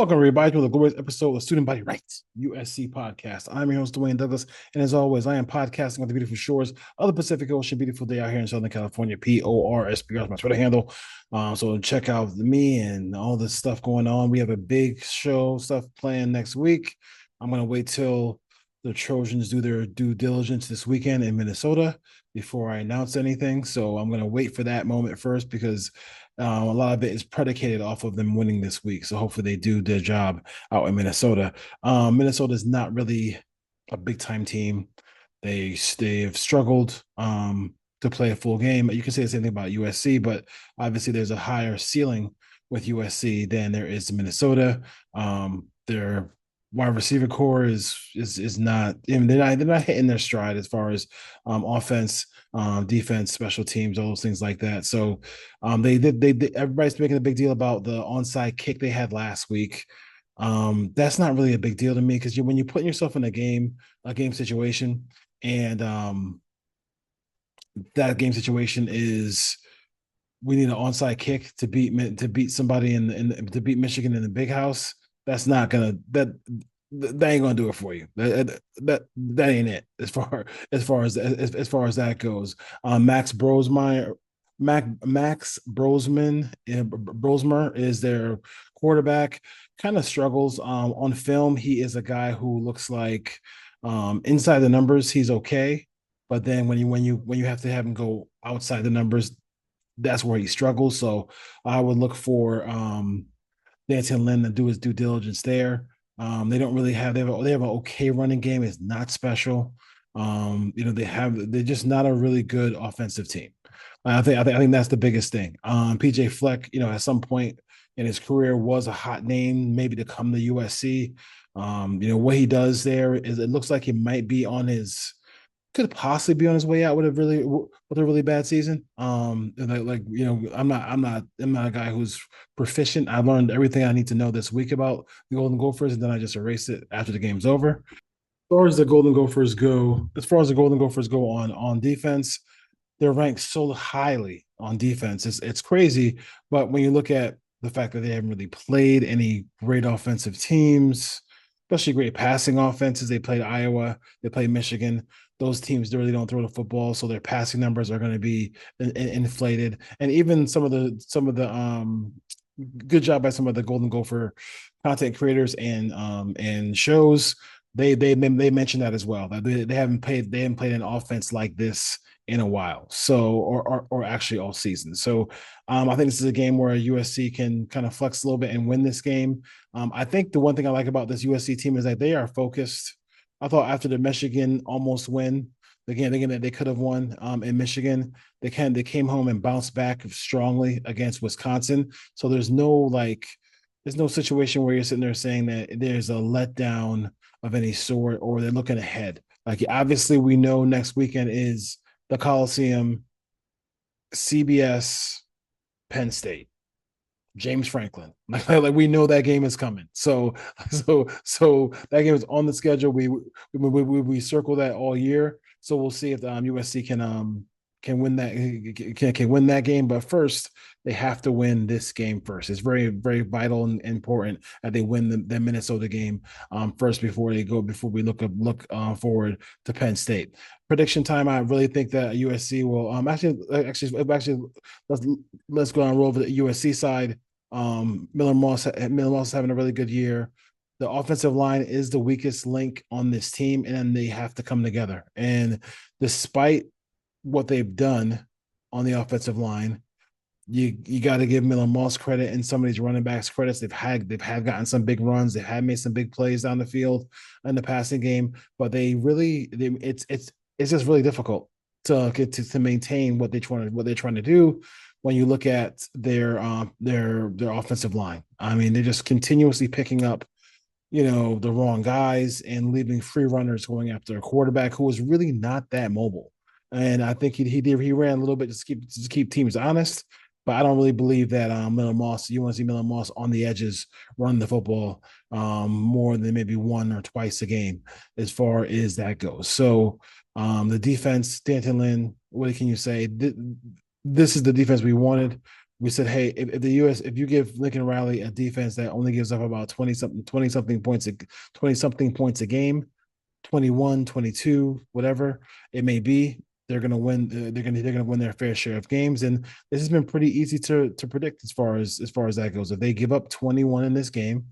welcome everybody to the glorious episode of Student Body Rights USC podcast. I'm your host Dwayne Douglas, and as always, I am podcasting on the beautiful shores of the Pacific Ocean. Beautiful day out here in Southern California. PORSPR is my Twitter handle. So check out me and all this stuff going on. We have a big show stuff planned next week. I'm gonna wait till the Trojans do their due diligence this weekend in Minnesota before I announce anything. So I'm gonna wait for that moment first because a lot of it is predicated off of them winning this week. So hopefully they do their job out in Minnesota. Minnesota is not really a big time team. They've struggled to play a full game. You can say the same thing about USC, but obviously there's a higher ceiling with USC than there is in Minnesota. Their wide receiver core is not. I mean, they're not hitting their stride as far as offense, defense, special teams, all those things like that. So they everybody's making a big deal about the onside kick they had last week. That's not really a big deal to me because when you're putting yourself in a game situation, and that game situation is we need an onside kick to beat somebody to beat Michigan in the big house. That's not gonna that ain't gonna do it for you. That ain't it as far as that goes. Max Brosmer is their quarterback. Kind of struggles on film. He is a guy who looks like inside the numbers he's okay, but then when you have to have him go outside the numbers, that's where he struggles. So I would look for Danton Lynn to do his due diligence there. They don't really have they have an okay running game. It's not special. They're just not a really good offensive team. I think that's the biggest thing. PJ Fleck, at some point in his career was a hot name, maybe to come to USC. What he does there is it looks like he might be could possibly be on his way out with a really bad season. I'm not a guy who's proficient. I learned everything I need to know this week about the Golden Gophers, and then I just erased it after the game's over. As far as the Golden Gophers go on defense, they're ranked so highly on defense. It's crazy, but when you look at the fact that they haven't really played any great offensive teams, especially great passing offenses, they played Iowa, they played Michigan. Those teams really don't throw the football, so their passing numbers are going to be inflated. And even some of the good job by some of the Golden Gopher content creators and shows. They mentioned that as well. That they haven't played an offense like this in a while. So or actually all season. So I think this is a game where USC can kind of flex a little bit and win this game. I think the one thing I like about this USC team is that they are focused. I thought after the Michigan almost win, the game that they could have won in Michigan, they came home and bounced back strongly against Wisconsin. So there's no situation where you're sitting there saying that there's a letdown of any sort or they're looking ahead. Like obviously we know next weekend is the Coliseum, CBS, Penn State. James Franklin. Like we know that game is coming. So that game is on the schedule. We circle that all year. So we'll see if USC can win that game. But first, they have to win this game first. It's very, very vital and important that they win the Minnesota game first before we look forward to Penn State. Prediction time. I really think that USC will actually let's go on roll over the USC side. Miller Moss is having a really good year. The offensive line is the weakest link on this team, and then they have to come together. And despite what they've done on the offensive line, you got to give Miller Moss credit and some of these running backs credits. They've gotten some big runs. They have made some big plays down the field in the passing game, but it's just really difficult to maintain what they're trying to do when you look at their offensive line. I mean, they're just continuously picking up, the wrong guys and leaving free runners going after a quarterback who was really not that mobile. And I think he ran a little bit just to keep teams honest. But I don't really believe that Miller Moss. You want to see Miller Moss on the edges running the football more than maybe one or twice a game, as far as that goes. So the defense, Danton Lynn, what can you say? This is the defense we wanted. we said, hey, if the US, if you give Lincoln Riley a defense that only gives up about 20 something points, 20 something points a game, 21, 22, whatever it may be, they're going to win. They're going to win their fair share of games, and this has been pretty easy to predict as far as that goes. If they give up 21 in this game,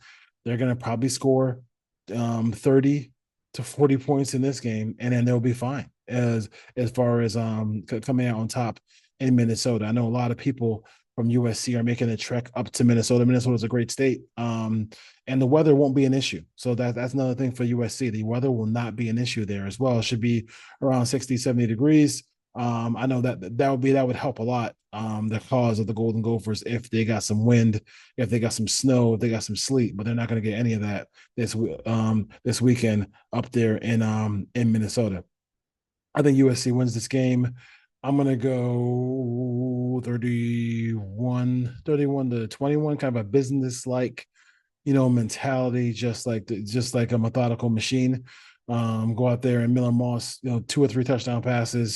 they're going to probably score 30 to 40 points in this game, and then they'll be fine as far as coming out on top in Minnesota. I know a lot of people from USC are making the trek up to Minnesota. Minnesota is a great state. And the weather won't be an issue. So that's another thing for USC. The weather will not be an issue there as well. It should be around 60, 70 degrees. I know that would help a lot. The cause of the Golden Gophers if they got some wind, if they got some snow, if they got some sleet, but they're not going to get any of that this weekend up there in Minnesota. I think USC wins this game. I'm going to go 31 to 21, kind of a business like, mentality, just like a methodical machine. Go out there and Miller Moss, 2 or 3 touchdown passes,